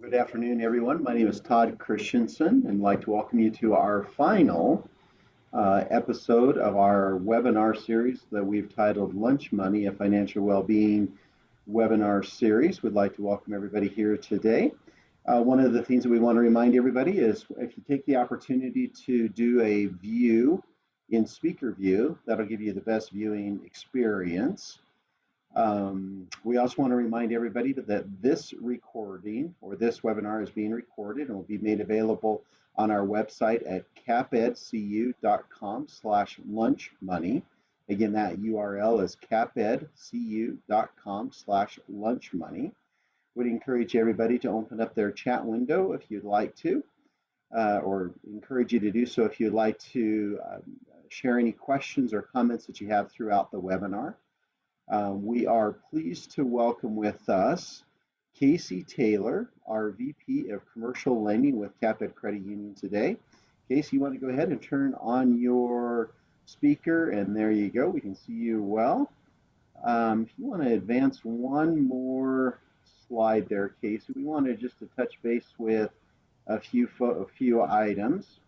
Good afternoon, everyone. My name is Todd Christensen, and I'd like to welcome you to our final episode of our webinar series that we've titled Lunch Money, a Financial Wellbeing webinar series. We'd like to welcome everybody here today. One of the things that we want to remind everybody is if you take the opportunity to do a view in speaker view, that'll give you the best viewing experience. We also want to remind everybody that this recording or this webinar is being recorded and will be made available on our website at capedcu.com/lunchmoney. Again, that URL is capedcu.com/lunchmoney. Would encourage everybody to open up their chat window if you'd like to, or encourage you to do so if you'd like to share any questions or comments that you have throughout the webinar. We are pleased to welcome with us Casey Taylor, our VP of Commercial Lending with Caped Credit Union today. Casey, you want to go ahead and turn on your speaker, and there you go. We can see you well. If you want to advance one more slide there, Casey, we wanted just to touch base with a few items.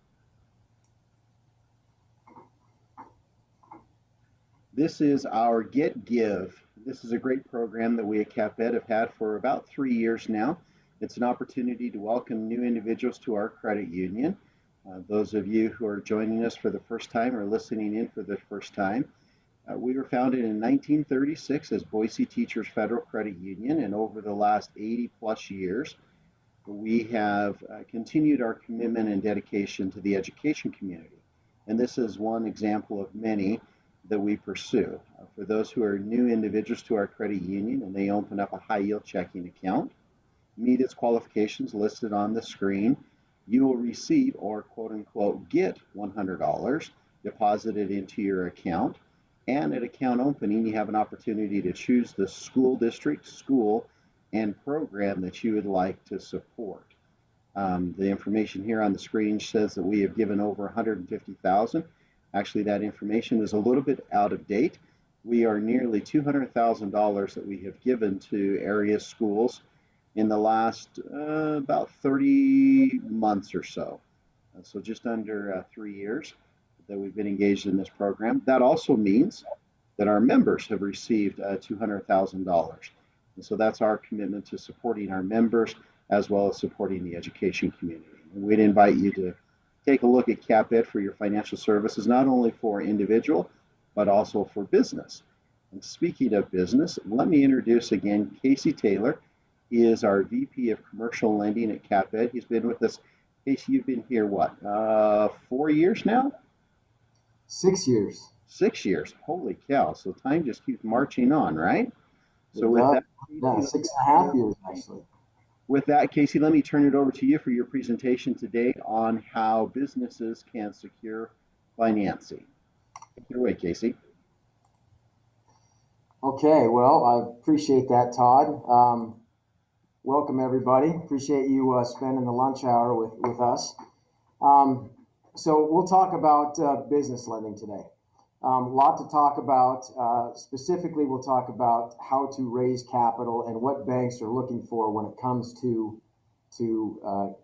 This is our Get Give. This is a great program that we at CapEd have had for about 3 years now. It's an opportunity to welcome new individuals to our credit union. Those of you who are joining us for the first time or listening in for the first time, we were founded in 1936 as Boise Teachers Federal Credit Union, and over the last 80 plus years, we have continued our commitment and dedication to the education community. And this is one example of many that we pursue. For those who are new individuals to our credit union and they open up a high yield checking account, meet its qualifications listed on the screen, you will receive or quote unquote get $100 deposited into your account. And at account opening, you have an opportunity to choose the school district, school, and program that you would like to support. The information here on the screen says that we have given over 150,000. Actually, that information is a little bit out of date. We are nearly $200,000 that we have given to area schools in the last about 30 months or so. So just under 3 years that we've been engaged in this program. That also means that our members have received $200,000. And so that's our commitment to supporting our members as well as supporting the education community. And we'd invite you to take a look at CapEd for your financial services, not only for individual, but also for business. And speaking of business, let me introduce again Casey Taylor. He is our VP of Commercial Lending at CapEd. He's been with us. Casey, you've been here, what, 4 years now? 6 years. 6 years. Holy cow. So time just keeps marching on, right? So with Yeah, that, yeah, 6.5 years actually. with that, Casey, let me turn it over to you for your presentation today on how businesses can secure financing. Take it away, Casey. Okay, well, I appreciate that, Todd. Welcome everybody. Appreciate you spending the lunch hour with us. So we'll talk about business lending today. A lot to talk about. Specifically, we'll talk about how to raise capital and what banks are looking for when it comes to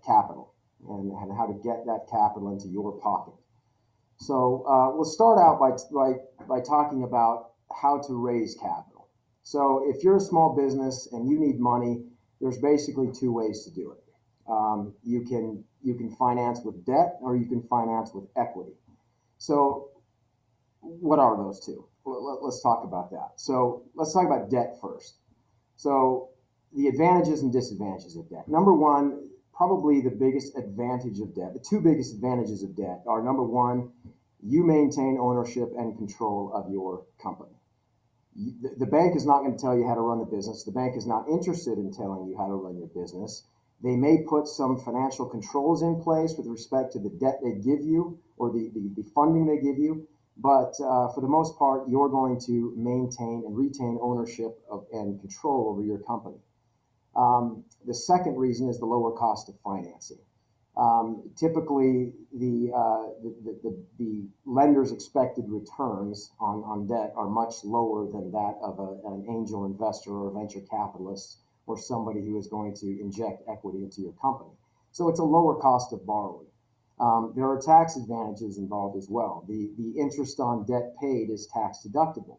capital and how to get that capital into your pocket. So we'll start out by talking about how to raise capital. So if you're a small business and you need money, there's basically two ways to do it. You can finance with debt or you can finance with equity. So what are those two? Let's talk about that. So let's talk about debt first. So the advantages and disadvantages of debt. Number one, probably the biggest advantage of debt, the two biggest advantages of debt are, number one, you maintain ownership and control of your company. The bank is not going to tell you how to run the business. The bank is not interested in telling you how to run your business. They may put some financial controls in place with respect to the debt they give you or the funding they give you. But for the most part, you're going to maintain and retain ownership of and control over your company. The second reason is the lower cost of financing. Typically, the lender's expected returns on debt are much lower than that of an angel investor or a venture capitalist or somebody who is going to inject equity into your company. So it's a lower cost of borrowing. There are tax advantages involved as well. The interest on debt paid is tax deductible.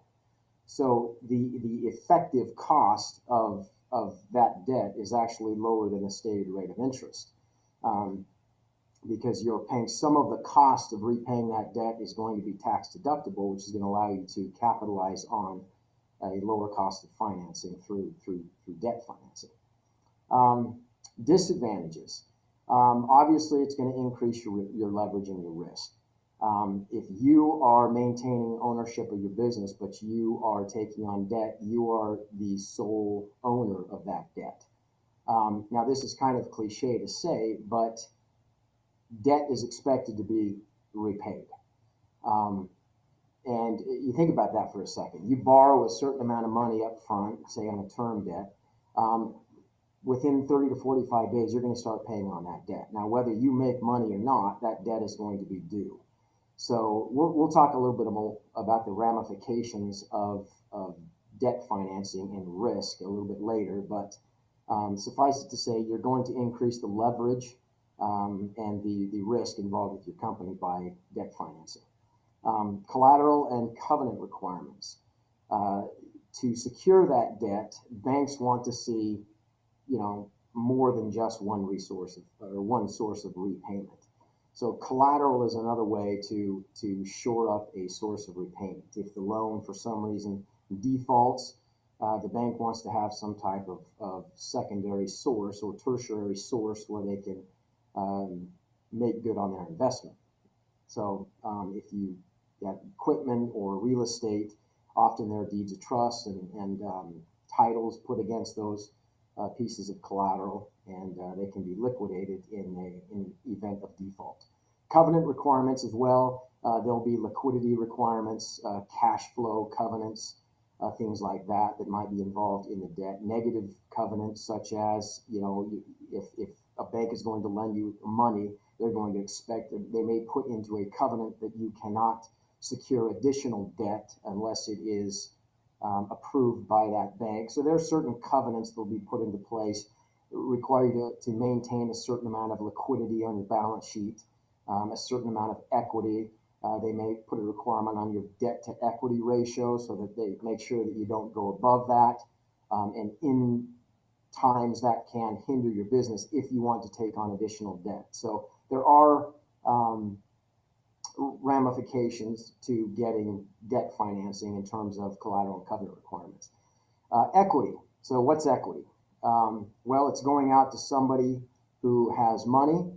So the effective cost of that debt is actually lower than the stated rate of interest. Because you're paying some of the cost of repaying that debt is going to be tax deductible, which is going to allow you to capitalize on a lower cost of financing through debt financing. Disadvantages. Obviously, it's going to increase your leverage and your risk. If you are maintaining ownership of your business, but you are taking on debt, you are the sole owner of that debt. Now, this is kind of cliche to say, but debt is expected to be repaid. And you think about that for a second. You borrow a certain amount of money up front, say on a term debt. Within 30 to 45 days, you're going to start paying on that debt. Now, whether you make money or not, that debt is going to be due. So we'll talk a little bit more about the ramifications of debt financing and risk a little bit later, but suffice it to say, you're going to increase the leverage and the risk involved with your company by debt financing. Collateral and covenant requirements. To secure that debt, banks want to see, more than just one resource or one source of repayment. So collateral is another way to shore up a source of repayment. If the loan for some reason defaults, the bank wants to have some type of secondary source or tertiary source where they can make good on their investment. So if you have equipment or real estate, often there are deeds of trust and titles put against those pieces of collateral, and they can be liquidated in an event of default. Covenant requirements as well. There'll be liquidity requirements, cash flow covenants, things like that might be involved in the debt. Negative covenants such as, if a bank is going to lend you money, they're going to expect that they may put into a covenant that you cannot secure additional debt unless it is approved by that bank. So there are certain covenants that will be put into place, require you to maintain a certain amount of liquidity on your balance sheet, a certain amount of equity. They may put a requirement on your debt to equity ratio so that they make sure that you don't go above that. And in times that can hinder your business if you want to take on additional debt. So there are ramifications to getting debt financing in terms of collateral and covenant requirements. Equity. So what's equity? Well, it's going out to somebody who has money,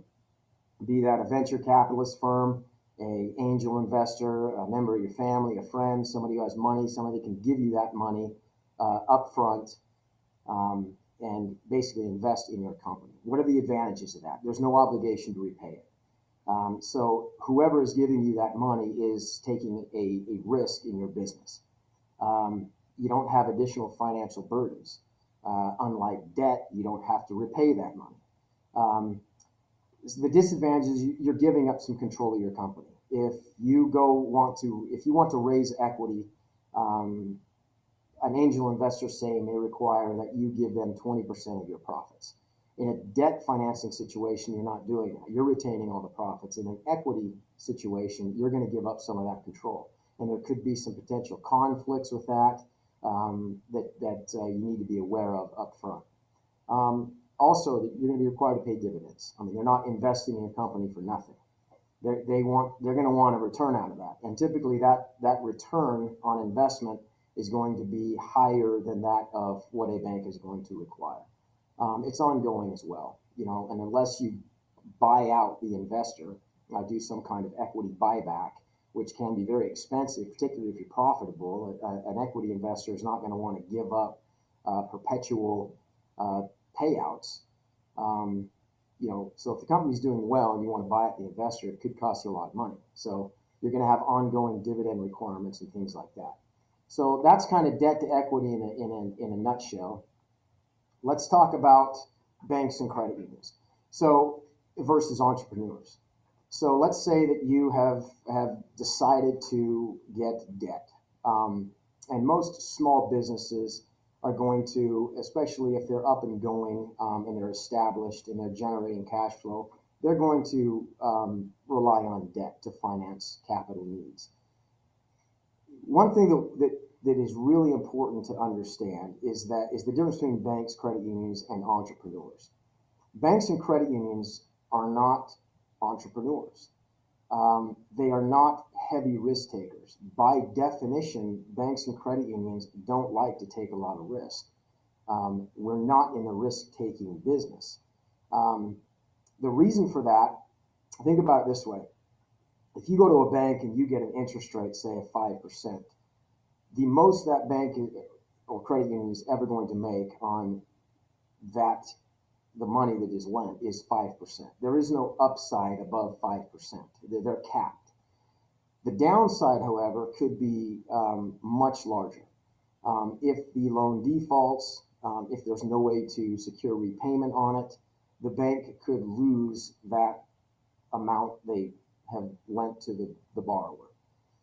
be that a venture capitalist firm, an angel investor, a member of your family, a friend, somebody who has money, somebody that can give you that money up front and basically invest in your company. What are the advantages of that? There's no obligation to repay it. So whoever is giving you that money is taking a risk in your business. You don't have additional financial burdens. Unlike debt, you don't have to repay that money. The disadvantage is you're giving up some control of your company. If you want to raise equity, an angel investor, say, may require that you give them 20% of your profits. In a debt financing situation, you're not doing that. You're retaining all the profits. In an equity situation, you're going to give up some of that control. And there could be some potential conflicts with that you need to be aware of up front. Also, you're going to be required to pay dividends. I mean, you're not investing in a company for nothing. They're going to want a return out of that. And typically that return on investment is going to be higher than that of what a bank is going to require. It's ongoing as well, and unless you buy out the investor, do some kind of equity buyback, which can be very expensive, particularly if you're profitable. An equity investor is not going to want to give up perpetual payouts. So if the company's doing well and you want to buy out the investor, it could cost you a lot of money. So you're going to have ongoing dividend requirements and things like that. So that's kind of debt to equity in a nutshell. Let's talk about banks and credit unions. So versus entrepreneurs. So let's say that you have decided to get debt. And most small businesses are going to, especially if they're up and going and they're established and they're generating cash flow, they're going to rely on debt to finance capital needs. One thing that is really important to understand is the difference between banks, credit unions, and entrepreneurs. Banks and credit unions are not entrepreneurs. They are not heavy risk takers. By definition, banks and credit unions don't like to take a lot of risk. We're not in the risk-taking business. The reason for that, think about it this way. If you go to a bank and you get an interest rate, say of 5%, the most that bank or credit union is ever going to make on that, the money that is lent, is 5%. There is no upside above 5%. They're capped. The downside, however, could be much larger. If the loan defaults, if there's no way to secure repayment on it, the bank could lose that amount they have lent to the borrower.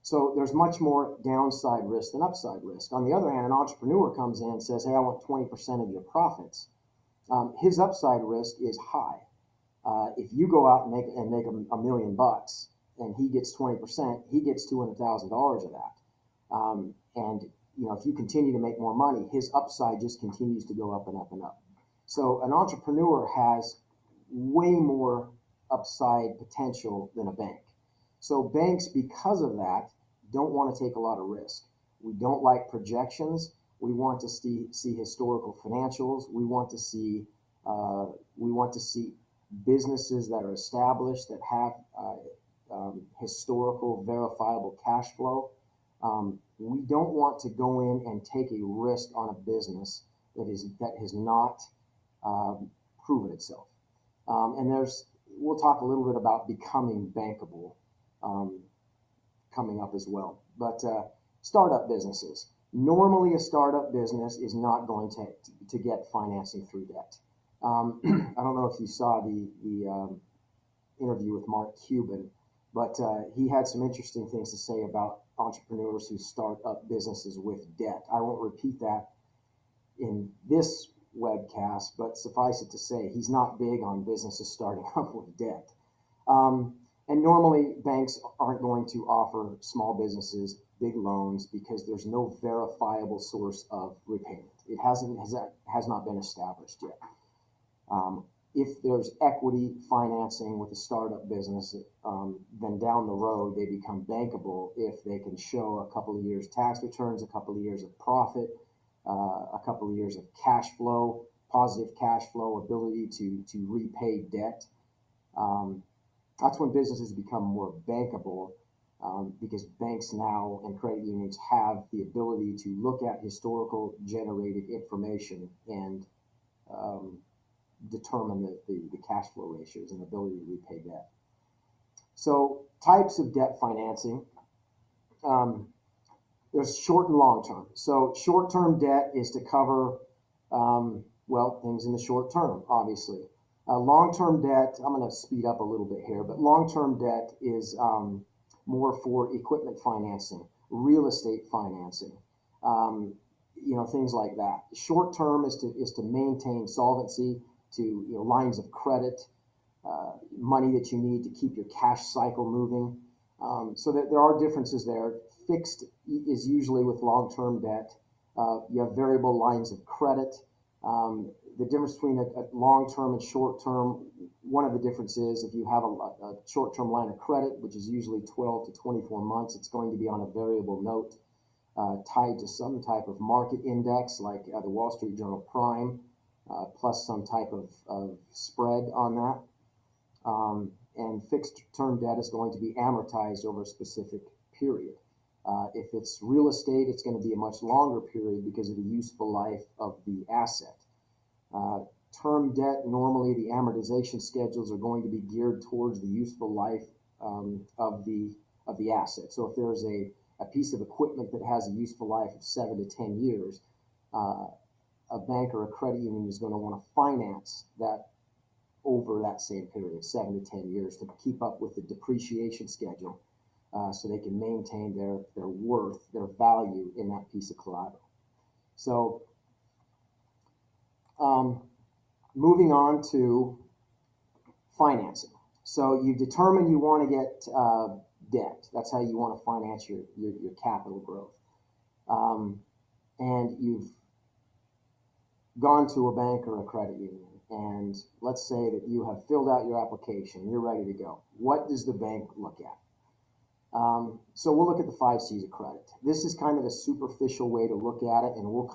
So there's much more downside risk than upside risk. On the other hand, an entrepreneur comes in and says, hey, I want 20% of your profits. His upside risk is high. If you go out and make $1 million and he gets 20%, he gets $200,000 of that. And if you continue to make more money, his upside just continues to go up and up and up. So an entrepreneur has way more upside potential than a bank. So banks, because of that, don't want to take a lot of risk. We don't like projections. We want to see historical financials. We want to see businesses that are established, that have historical verifiable cash flow. We don't want to go in and take a risk on a business that has not proven itself. And we'll talk a little bit about becoming bankable coming up as well. But startup businesses. Normally, a startup business is not going to get financing through debt. I don't know if you saw the interview with Mark Cuban, but he had some interesting things to say about entrepreneurs who start up businesses with debt. I won't repeat that in this webcast, but suffice it to say, he's not big on businesses starting up with debt. And normally, banks aren't going to offer small businesses big loans because there's no verifiable source of repayment. It has not been established yet. If there's equity financing with a startup business, then down the road they become bankable if they can show a couple of years tax returns, a couple of years of profit, a couple of years of cash flow, positive cash flow, ability to repay debt. That's when businesses become more bankable, because banks now and credit unions have the ability to look at historical generated information and determine the cash flow ratios and ability to repay debt. So types of debt financing, there's short and long term. So short-term debt is to cover, things in the short term, obviously. Long-term debt, I'm going to speed up a little bit here, but long-term debt is more for equipment financing, real estate financing, things like that. Short-term is to maintain solvency, to lines of credit, money that you need to keep your cash cycle moving. So that there are differences there. Fixed is usually with long-term debt. You have variable lines of credit. The difference between a long-term and short-term, one of the differences, if you have a short-term line of credit, which is usually 12 to 24 months, it's going to be on a variable note tied to some type of market index, like the Wall Street Journal Prime, plus some type of spread on that. And fixed-term debt is going to be amortized over a specific period. If it's real estate, it's going to be a much longer period because of the useful life of the asset. Term debt, normally the amortization schedules are going to be geared towards the useful life of the asset. So if there's a piece of equipment that has a useful life of 7 to 10 years, a bank or a credit union is going to want to finance that over that same period, 7 to 10 years, to keep up with the depreciation schedule, so they can maintain their worth, their value in that piece of collateral. So Um, moving on to financing. So you determine you want to get debt. That's how you want to finance your capital growth. And you've gone to a bank or a credit union, and let's say that you have filled out your application, you're ready to go. What does the bank look at? So we'll look at the 5 C's of credit. This is kind of a superficial way to look at it, and we'll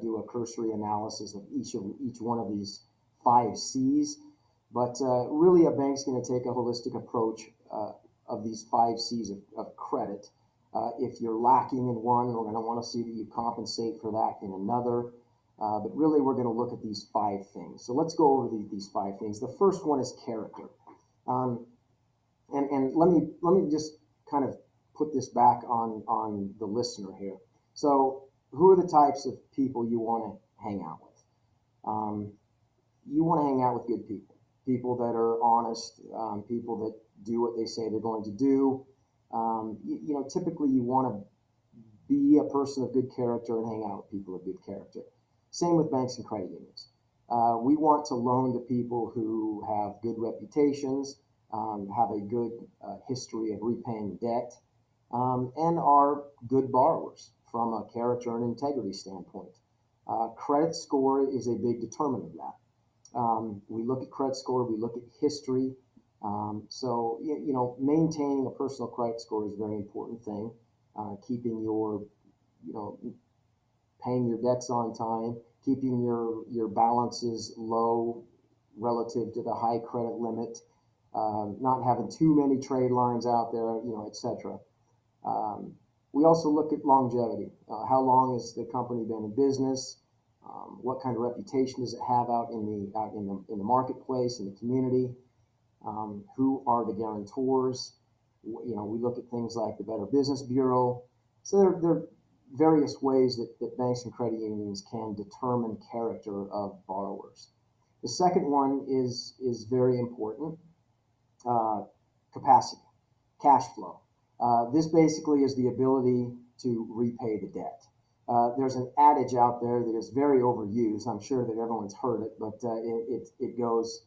do a cursory analysis of each one of these 5 C's. But really, a bank's going to take a holistic approach of these 5 C's of credit. If you're lacking in one, we're going to want to see that you compensate for that in another. But really, we're going to look at these 5 things. So let's go over these 5 things. The first one is character. And let me just kind of put this back on the listener here. So who are the types of people you want to hang out with? You want to hang out with good people, people that are honest, people that do what they say they're going to do. Typically you want to be a person of good character and hang out with people of good character. Same with banks and credit unions. We want to loan to people who have good reputations, have a good history of repaying debt, and are good borrowers from a character and integrity standpoint. Credit score is a big determinant of that. We look at credit score, we look at history. So maintaining a personal credit score is a very important thing. Keeping your, paying your debts on time, keeping your balances low relative to the high credit limit, not having too many trade lines out there, etc. We also look at longevity. How long has the company been in business? What kind of reputation does it have out in the marketplace, in the community? Who are the guarantors? We look at things like the Better Business Bureau. So there are various ways that banks and credit unions can determine character of borrowers. The second one is very important. Capacity, cash flow. This basically is the ability to repay the debt. There's an adage out there that is very overused. I'm sure that everyone's heard it, but it goes,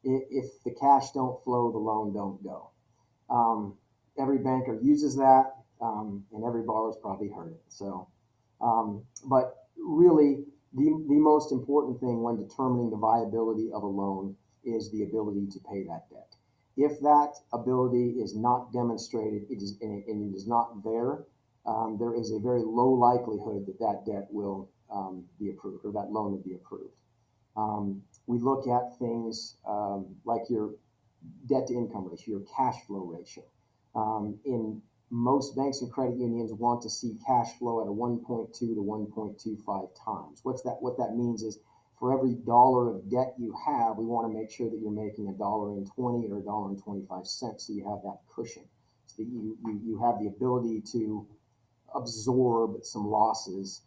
if the cash don't flow, the loan don't go. Every banker uses that, and every borrower's probably heard it. So, but really, the most important thing when determining the viability of a loan is the ability to pay that debt. If that ability is not demonstrated, it is not there, there is a very low likelihood that debt will be approved, or that loan will be approved. We look at things like your debt to income ratio, your cash flow ratio. In most banks and credit unions want to see cash flow at a 1.2 to 1.25 times. What that means is, for every dollar of debt you have, we want to make sure that you're making $1.20 or $1.25, so you have that cushion, so that you have the ability to absorb some losses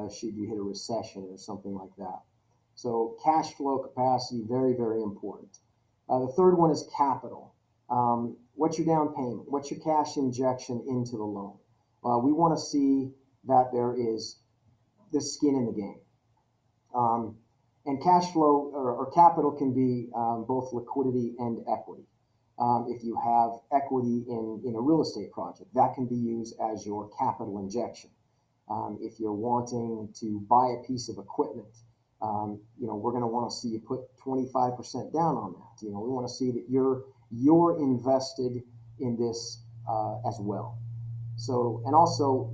should you hit a recession or something like that. So cash flow capacity, very, very important. The third one is capital. What's your down payment? What's your cash injection into the loan? We want to see that there is the skin in the game. And cash flow or capital can be both liquidity and equity. If you have equity in a real estate project, that can be used as your capital injection. If you're wanting to buy a piece of equipment, we're going to want to see you put 25% down on that. We want to see that you're invested in this as well. So, and also,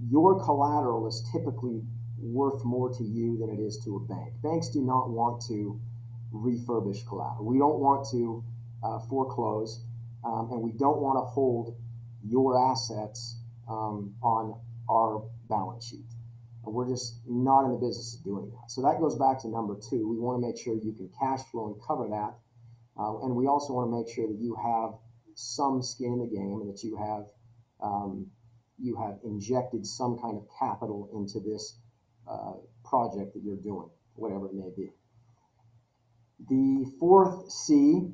your collateral is typically worth more to you than it is to a bank. Banks do not want to refurbish collateral. We don't want to foreclose, and we don't want to hold your assets on our balance sheet. We're just not in the business of doing that. So that goes back to number 2. We want to make sure you can cash flow and cover that. And we also want to make sure that you have some skin in the game, and that you have injected some kind of capital into this project that you're doing, whatever it may be. The 4th C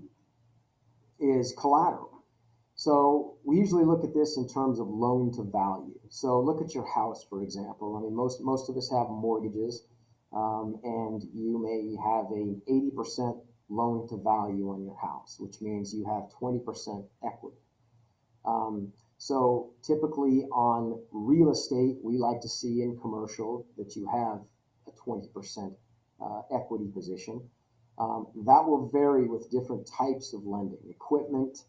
is collateral. So we usually look at this in terms of loan to value. So look at your house, for example. I mean, most of us have mortgages. and you may have a 80% loan to value on your house, which means you have 20% equity. So typically on real estate, we like to see in commercial that you have a 20% equity position. That will vary with different types of lending, equipment,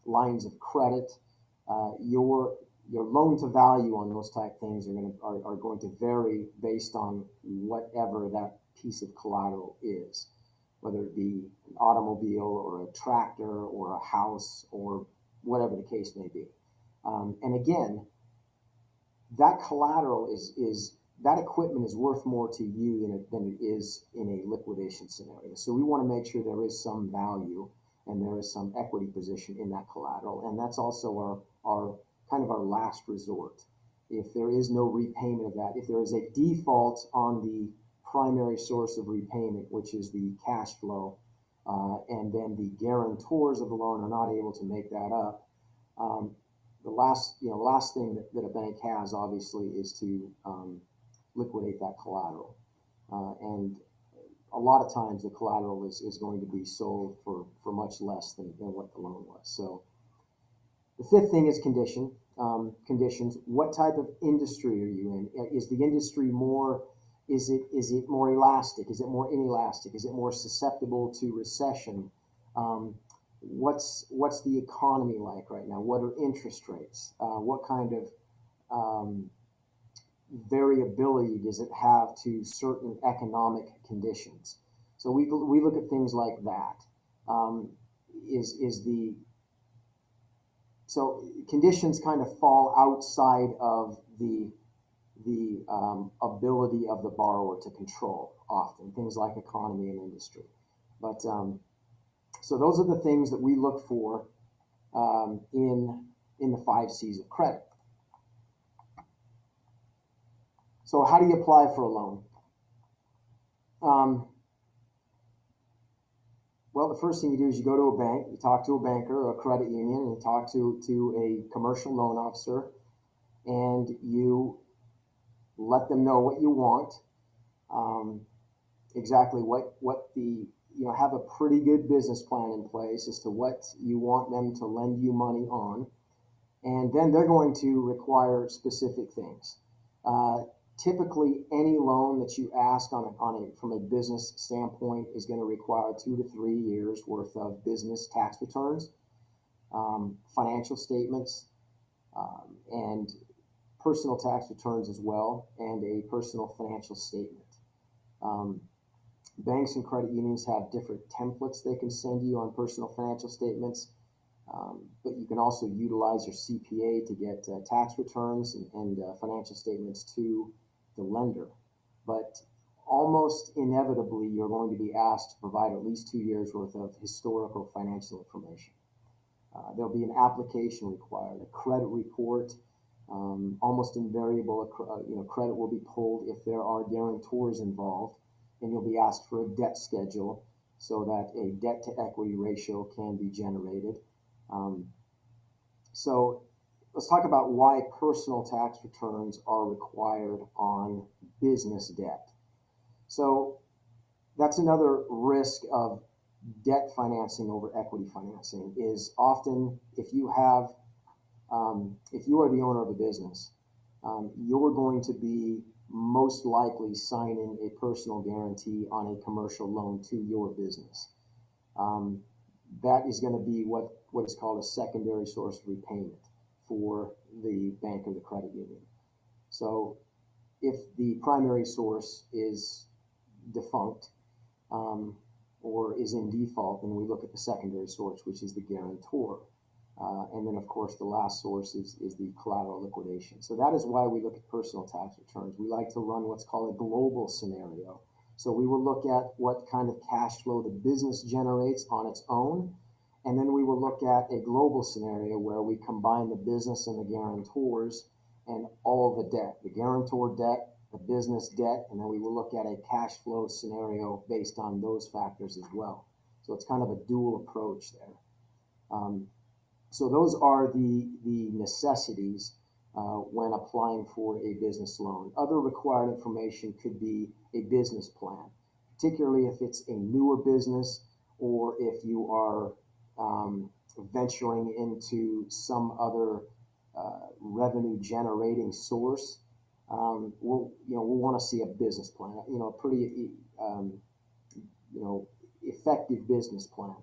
lines of credit. Your loan to value on those type things are going to vary based on whatever that piece of collateral is, whether it be an automobile or a tractor or a house or whatever the case may be. And again, that collateral is that equipment is worth more to you than it is in a liquidation scenario. So we want to make sure there is some value and there is some equity position in that collateral. And that's also our kind of our last resort. If there is no repayment of that, if there is a default on the primary source of repayment, which is the cash flow, and then the guarantors of the loan are not able to make that up, the last thing that a bank has obviously is to liquidate that collateral. And a lot of times the collateral is going to be sold for much less than what the loan was. So the fifth thing is conditions. What type of industry are you in? Is the industry more, is it more elastic? Is it more inelastic? Is it more susceptible to recession? What's the economy like right now? What are interest rates? What kind of variability does it have to certain economic conditions? So we look at things like that. So conditions kind of fall outside of the ability of the borrower to control often, things like economy and industry. But so those are the things that we look for in the 5 C's of credit. So how do you apply for a loan? Well, the first thing you do is you go to a bank, you talk to a banker or a credit union, and you talk to a commercial loan officer, and you let them know what you want, exactly what the, have a pretty good business plan in place as to what you want them to lend you money on. And then they're going to require specific things. Typically, any loan that you ask from a business standpoint is going to require 2 to 3 years worth of business tax returns, financial statements, and personal tax returns as well, and a personal financial statement. Banks and credit unions have different templates they can send you on personal financial statements, but you can also utilize your CPA to get tax returns and financial statements to the lender. But almost inevitably, you're going to be asked to provide at least 2 years worth of historical financial information. There'll be an application required, a credit report. Almost invariable, credit will be pulled if there are guarantors involved, and you'll be asked for a debt schedule so that a debt to equity ratio can be generated. So let's talk about why personal tax returns are required on business debt. So that's another risk of debt financing over equity financing, is often if you are the owner of a business, you're going to be most likely signing a personal guarantee on a commercial loan to your business. That is going to be what is called a secondary source of repayment for the bank or the credit union. So if the primary source is defunct or is in default, then we look at the secondary source, which is the guarantor. And then, of course, the last source is the collateral liquidation. So that is why we look at personal tax returns. We like to run what's called a global scenario. So we will look at what kind of cash flow the business generates on its own. And then we will look at a global scenario where we combine the business and the guarantors and all of the debt, the guarantor debt, the business debt, and then we will look at a cash flow scenario based on those factors as well. So it's kind of a dual approach there. So those are the necessities when applying for a business loan. Other required information could be a business plan, particularly if it's a newer business or if you are venturing into some other revenue generating source. We'll want to see a business plan, a pretty effective business plan,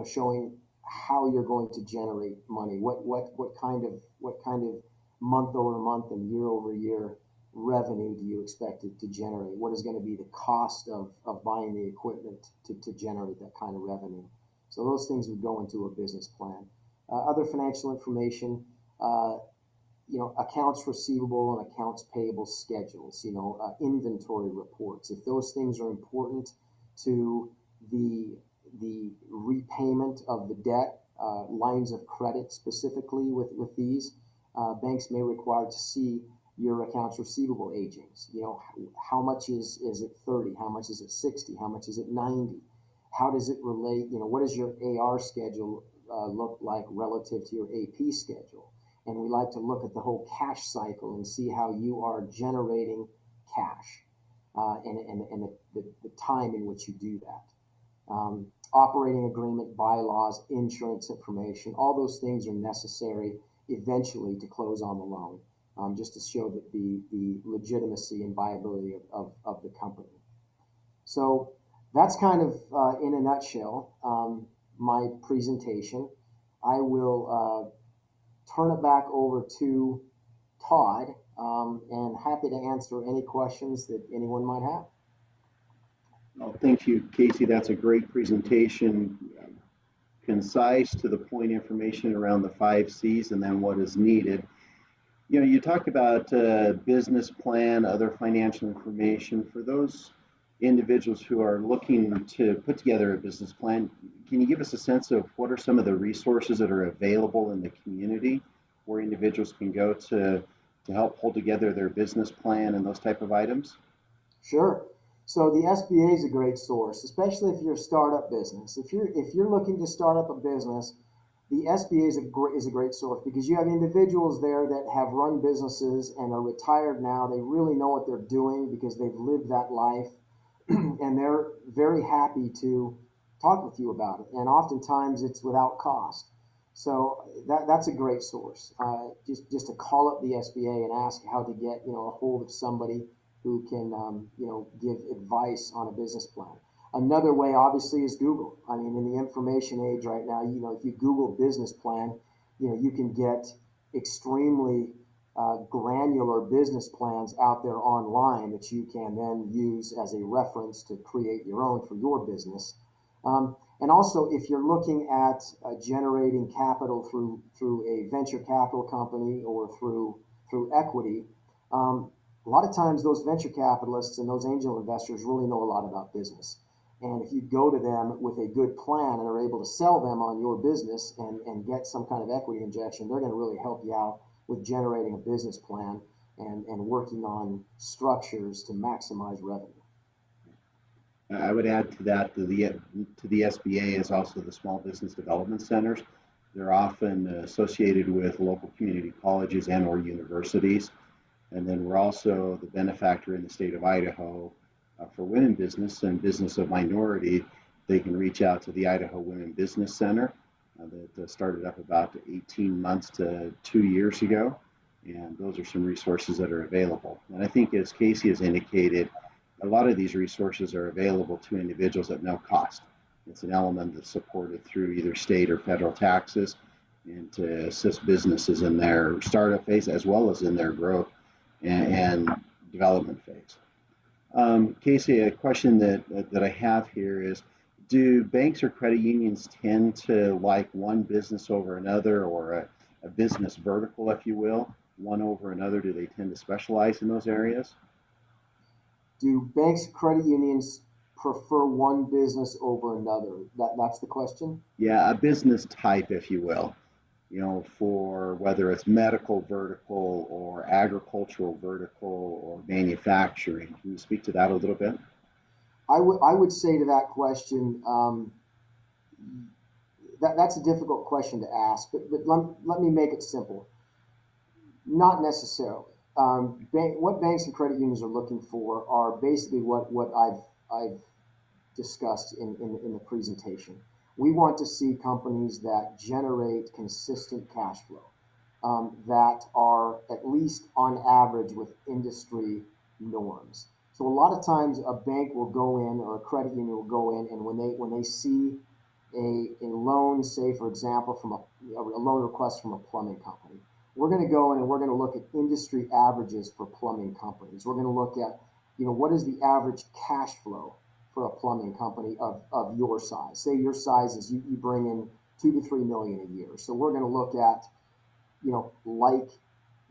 showing how you're going to generate money, what kind of month over month and year over year revenue do you expect it to generate? What is going to be the cost of buying the equipment to generate that kind of revenue? So those things would go into a business plan. Other financial information, accounts receivable and accounts payable schedules, inventory reports. If those things are important to the repayment of the debt, lines of credit specifically with these, banks may require to see your accounts receivable agings. How much is it 30? How much is it 60? How much is it 90? How does it relate? What does your AR schedule look like relative to your AP schedule? And we like to look at the whole cash cycle and see how you are generating cash and the time in which you do that. Operating agreement, bylaws, insurance information, all those things are necessary eventually to close on the loan, just to show that the legitimacy and viability of the company. So that's kind of, in a nutshell, my presentation. I will turn it back over to Todd, and happy to answer any questions that anyone might have. Well, thank you, Casey. That's a great presentation. Concise, to the point information around the 5 C's and then what is needed. You talked about business plan, other financial information. For those individuals who are looking to put together a business plan, can you give us a sense of what are some of the resources that are available in the community where individuals can go to help pull together their business plan and those type of items? Sure. So the SBA is a great source, especially if you're a startup business. If you're looking to start up a business, the SBA is a great source because you have individuals there that have run businesses and are retired now. They really know what they're doing because they've lived that life, and they're very happy to talk with you about it. And oftentimes it's without cost. So that's a great source. Just to call up the SBA and ask how to get a hold of somebody who can give advice on a business plan. Another way, obviously, is Google. I mean, in the information age right now, if you Google business plan, you can get extremely granular business plans out there online that you can then use as a reference to create your own for your business. And also, if you're looking at generating capital through a venture capital company or through equity, a lot of times those venture capitalists and those angel investors really know a lot about business. And if you go to them with a good plan and are able to sell them on your business and get some kind of equity injection, they're going to really help you out with generating a business plan and working on structures to maximize revenue. I would add to that, to the SBA is also the small business development centers. They're often associated with local community colleges and or universities. And then we're also the benefactor in the state of Idaho for women business and business of minority. They can reach out to the Idaho Women Business Center that started up about 18 months to 2 years ago. And those are some resources that are available. And I think, as Casey has indicated, a lot of these resources are available to individuals at no cost. It's an element that's supported through either state or federal taxes and to assist businesses in their startup phase as well as in their growth and development phase. Casey, a question that I have here is, do banks or credit unions tend to like one business over another, or a business vertical, if you will, one over another? Do they tend to specialize in those areas? Do banks and credit unions prefer one business over another? That's the question? Yeah, a business type, if you will. For whether it's medical vertical or agricultural vertical or manufacturing. Can you speak to that a little bit? I would say to that question, that's a difficult question to ask, but let me make it simple. Not necessarily. What banks and credit unions are looking for are basically what I've discussed in the presentation. We want to see companies that generate consistent cash flow, that are at least on average with industry norms. So a lot of times a bank will go in or a credit union will go in, and when they see a loan, say for example, from a loan request from a plumbing company, we're going to go in and we're going to look at industry averages for plumbing companies. We're going to look at, what is the average cash flow for a plumbing company of your size. Say your size is you bring in 2 to 3 million a year. So we're going to look at, like,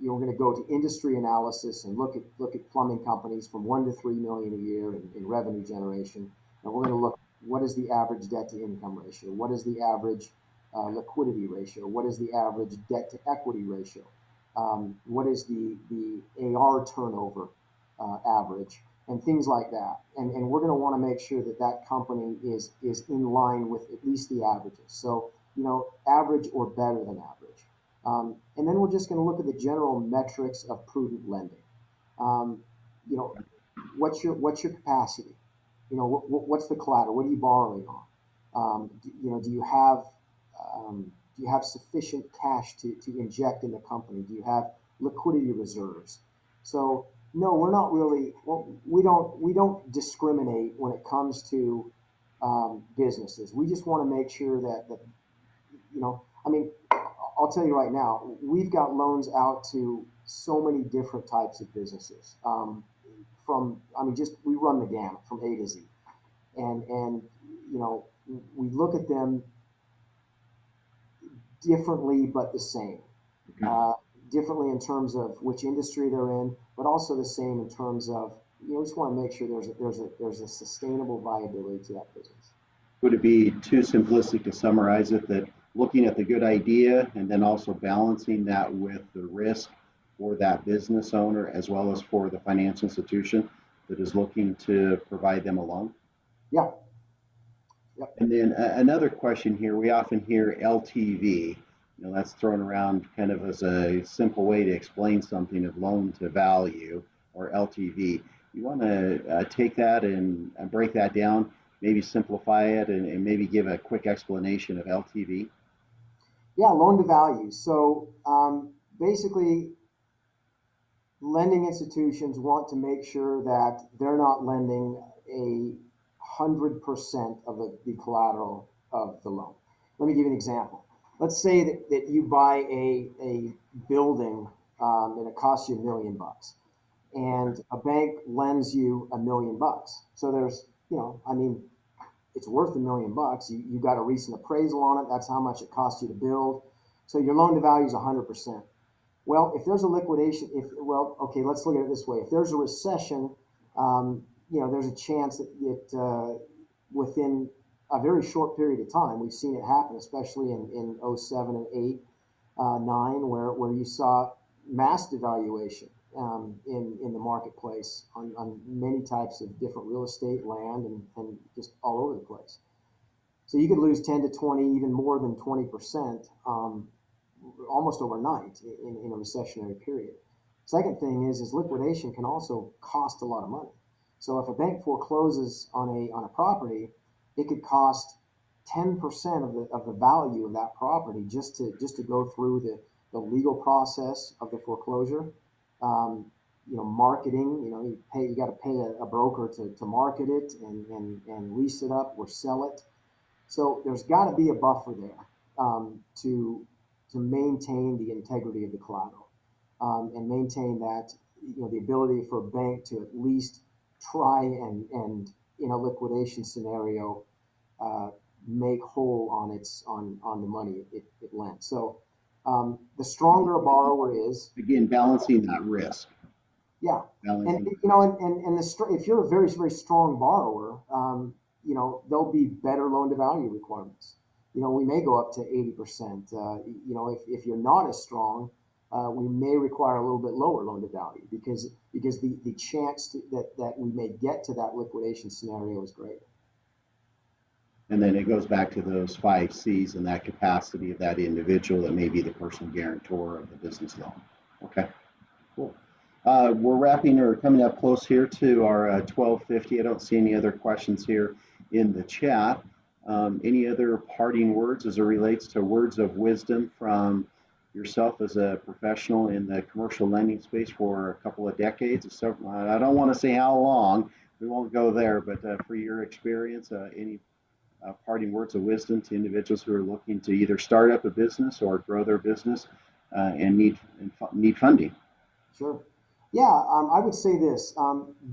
we're going to go to industry analysis and look at plumbing companies from 1 to 3 million a year in revenue generation, and we're going to look what is the average debt to income ratio, what is the average liquidity ratio, what is the average debt to equity ratio, what is the AR turnover average, and things like that. And we're going to want to make sure that that company is in line with at least the averages. So, average or better than average. And then we're just going to look at the general metrics of prudent lending. Um, you know, what's your capacity? What's the collateral? What are you borrowing on? Do you have sufficient cash to inject in the company? Do you have liquidity reserves? So no, we're not really. Well, we don't discriminate when it comes to businesses. We just want to make sure that I mean, I'll tell you right now, we've got loans out to so many different types of businesses. Just we run the gamut from A to Z, and we look at them differently but the same. Okay. Differently in terms of which industry they're in, but also the same in terms of we just want to make sure there's a sustainable viability to that business. Would it be too simplistic to summarize it that looking at the good idea and then also balancing that with the risk for that business owner as well as for the financial institution that is looking to provide them a loan? Yeah. Yep. And then another question here, we often hear LTV. That's thrown around kind of as a simple way to explain something of loan to value or LTV. You want to take that and break that down, maybe simplify it and maybe give a quick explanation of LTV? Yeah, loan to value. So basically, lending institutions want to make sure that they're not lending 100% of the collateral of the loan. Let me give you an example. Let's say that you buy a building and it costs you $1 million, and a bank lends you $1 million. So it's worth $1 million. You got a recent appraisal on it. That's how much it cost you to build. So your loan to value is 100%. Well, if there's a liquidation, okay, let's look at it this way. If there's a recession, there's a chance that within a very short period of time, we've seen it happen, especially in '07 and '08, '09, where you saw mass devaluation in the marketplace on many types of different real estate, land, and just all over the place. So you could lose 10 to 20, even more than 20%, almost overnight in a recessionary period. Second thing is liquidation can also cost a lot of money. So if a bank forecloses on a property, it could cost 10% of the value of that property just to go through the legal process of the foreclosure. Marketing. You got to pay a broker to market it and lease it up or sell it. So there's got to be a buffer there to maintain the integrity of the collateral, and maintain that the ability for a bank to at least try and in a liquidation scenario make whole on the money it lent. So the stronger a borrower is, Again, balancing that risk. yeah, Balancing. if you're a very very strong borrower, there'll be better loan to value requirements. We may go up to 80%. If you're not as strong, we may require a little bit lower loan to value because the chance that we may get to that liquidation scenario is greater. And then it goes back to those 5 C's and that capacity of that individual that may be the personal guarantor of the business loan. Okay, cool. We're wrapping or coming up close here to our 12:50. I don't see any other questions here in the chat. Any other parting words as it relates to words of wisdom from yourself as a professional in the commercial lending space for a couple of decades? So, I don't want to say how long, we won't go there, but for your experience, any parting words of wisdom to individuals who are looking to either start up a business or grow their business and need funding? Sure. Yeah, I would say this.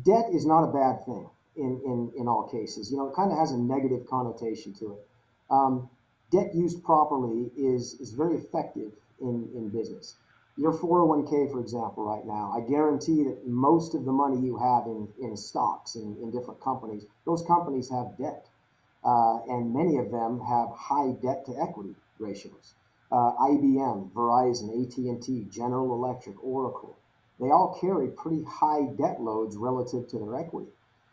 Debt is not a bad thing in all cases. You know, it kind of has a negative connotation to it. Debt used properly is very effective in business. Your 401k, for example, right now, I guarantee that most of the money you have in stocks in different companies, those companies have debt. And many of them have high debt to equity ratios. IBM, Verizon, AT&T, General Electric, Oracle, they all carry pretty high debt loads relative to their equity,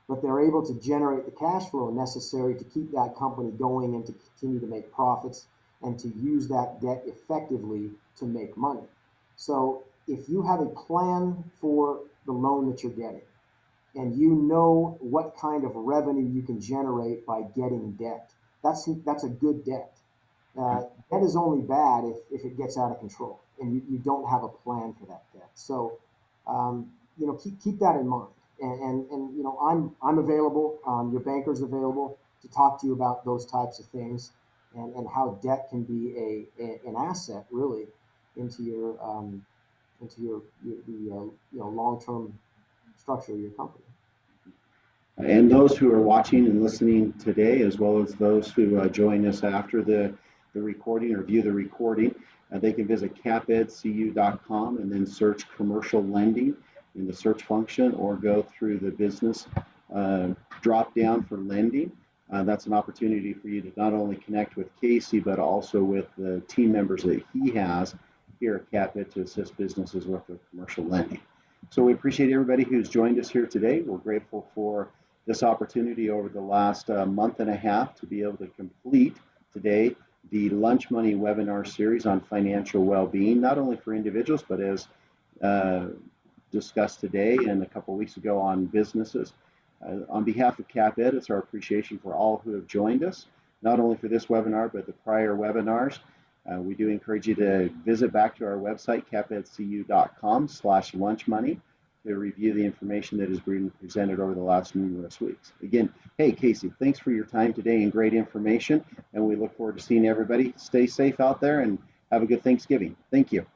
but they're able to generate the cash flow necessary to keep that company going and to continue to make profits and to use that debt effectively to make money. So if you have a plan for the loan that you're getting, and you know what kind of revenue you can generate by getting debt. That's a good debt. Debt is only bad if it gets out of control and you don't have a plan for that debt. So, you know, keep that in mind. And you know, I'm available. Your banker's available to talk to you about those types of things and how debt can be an asset really into your the you know long-term structure of your company. And those who are watching and listening today, as well as those who join us after the recording or view the recording, they can visit capedcu.com and then search commercial lending in the search function or go through the business uh, drop down for lending. That's an opportunity for you to not only connect with Casey, but also with the team members that he has here at CapEd to assist businesses with their commercial lending. So we appreciate everybody who's joined us here today. We're grateful for this opportunity over the last month and a half to be able to complete today the Lunch Money webinar series on financial well-being, not only for individuals, but as uh, discussed today and a couple of weeks ago on businesses. On behalf of CapEd, it's our appreciation for all who have joined us, not only for this webinar, but the prior webinars. We do encourage you to visit back to our website, capedcu.com/lunchmoney, to review the information that has been presented over the last numerous weeks. Again, hey, Casey, thanks for your time today and great information. And we look forward to seeing everybody. Stay safe out there and have a good Thanksgiving. Thank you.